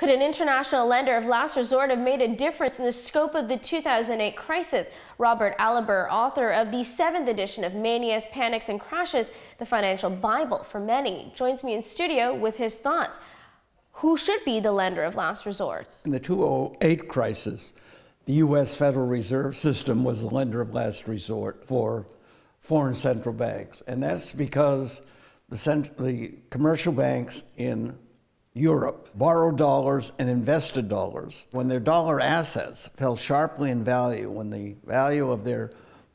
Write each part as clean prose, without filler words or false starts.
Could an international lender of last resort have made a difference in the scope of the 2008 crisis? Robert Aliber, author of the 7th edition of Manias, Panics and Crashes, the financial Bible for many, joins me in studio with his thoughts. Who should be the lender of last resort? In the 2008 crisis, the U.S. Federal Reserve System was the lender of last resort for foreign central banks. And that's because the commercial banks in Europe borrowed dollars and invested dollars. When their dollar assets fell sharply in value, when the value of their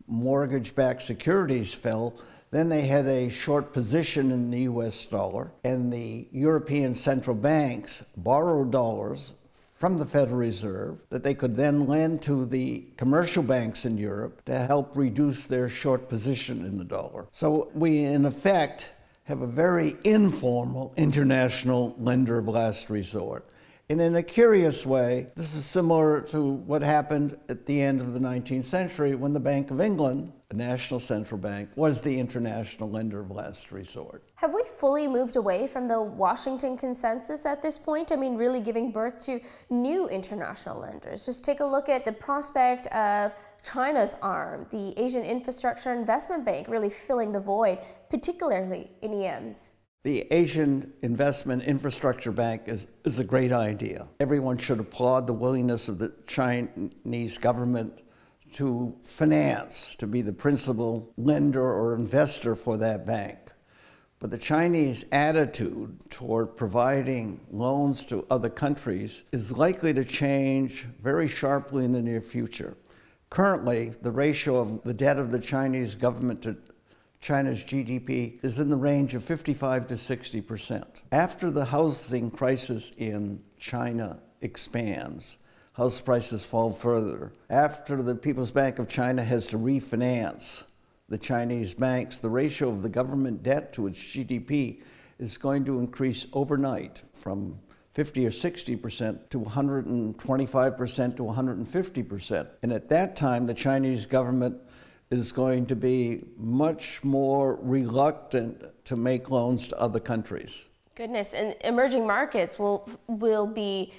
mortgage-backed securities fell, then they had a short position in the US dollar, and the European central banks borrowed dollars from the Federal Reserve that they could then lend to the commercial banks in Europe to help reduce their short position in the dollar. So we, in effect, have a very informal international lender of last resort. And in a curious way, this is similar to what happened at the end of the 19th century when the Bank of England, a national central bank, was the international lender of last resort. Have we fully moved away from the Washington consensus at this point? I mean, really giving birth to new international lenders. Just take a look at the prospect of China's arm, the Asian Infrastructure Investment Bank, really filling the void, particularly in EMs. The Asian Investment Infrastructure Bank is a great idea. Everyone should applaud the willingness of the Chinese government to finance, to be the principal lender or investor for that bank. But the Chinese attitude toward providing loans to other countries is likely to change very sharply in the near future. Currently, the ratio of the debt of the Chinese government to China's GDP is in the range of 55 to 60%. After the housing crisis in China expands, house prices fall further. After the People's Bank of China has to refinance the Chinese banks, the ratio of the government debt to its GDP is going to increase overnight from 50 or 60% to 125% to 150%. And at that time, the Chinese government is going to be much more reluctant to make loans to other countries. Goodness, and emerging markets will be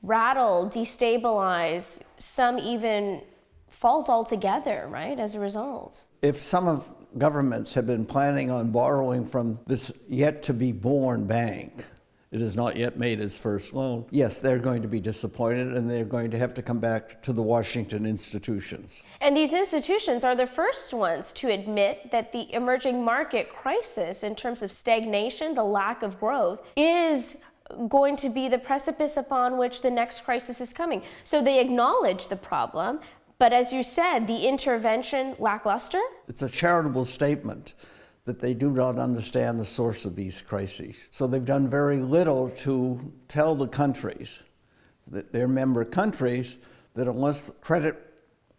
rattled, destabilized, some even fault altogether, right, as a result. If some of governments have been planning on borrowing from this yet-to-be-born bank, it has not yet made its first loan, yes, they're going to be disappointed and they're going to have to come back to the Washington institutions. And these institutions are the first ones to admit that the emerging market crisis, in terms of stagnation, the lack of growth, is going to be the precipice upon which the next crisis is coming. So they acknowledge the problem, but as you said, the intervention lackluster? It's a charitable statement that they do not understand the source of these crises. So they've done very little to tell the countries, that their member countries, that unless credit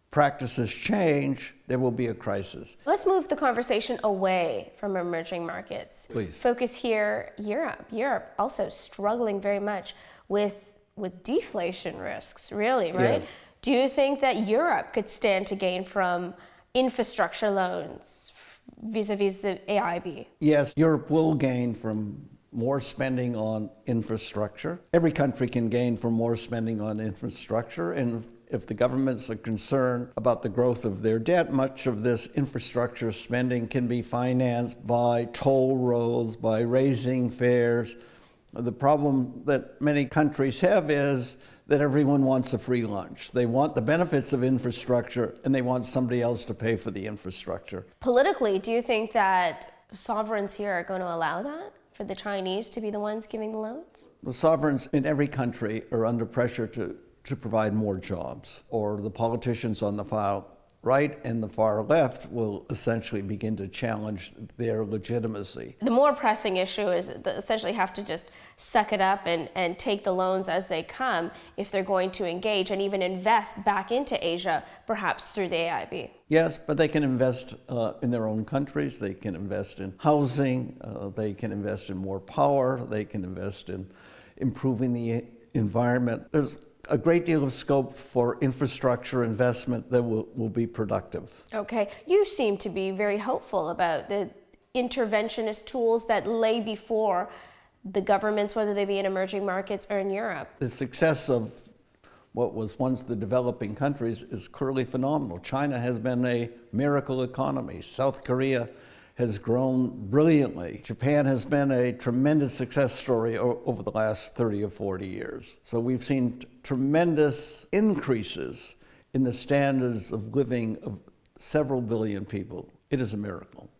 practices change, there will be a crisis. Let's move the conversation away from emerging markets. Please. Focus here, Europe. Europe also struggling very much with deflation risks, really, right? Yes. Do you think that Europe could stand to gain from infrastructure loans vis-a-vis the AIIB? Yes, Europe will gain from more spending on infrastructure. Every country can gain from more spending on infrastructure, and if the governments are concerned about the growth of their debt, much of this infrastructure spending can be financed by toll roads, by raising fares. The problem that many countries have is that everyone wants a free lunch. They want the benefits of infrastructure, and they want somebody else to pay for the infrastructure. Politically, do you think that sovereigns here are going to allow that, for the Chinese to be the ones giving the loans? The sovereigns in every country are under pressure to provide more jobs, or the politicians on the far right and the far left will essentially begin to challenge their legitimacy. The more pressing issue is that they essentially have to just suck it up and take the loans as they come if they're going to engage and even invest back into Asia, perhaps through the AIIB. Yes, but they can invest in their own countries, they can invest in housing, they can invest in more power, they can invest in improving the environment. There's a great deal of scope for infrastructure investment that will be productive. Okay, you seem to be very hopeful about the interventionist tools that lay before the governments, whether they be in emerging markets or in Europe. The success of what was once the developing countries is clearly phenomenal. China has been a miracle economy. South Korea has grown brilliantly. Japan has been a tremendous success story over the last 30 or 40 years. So we've seen tremendous increases in the standards of living of several billion people. It is a miracle.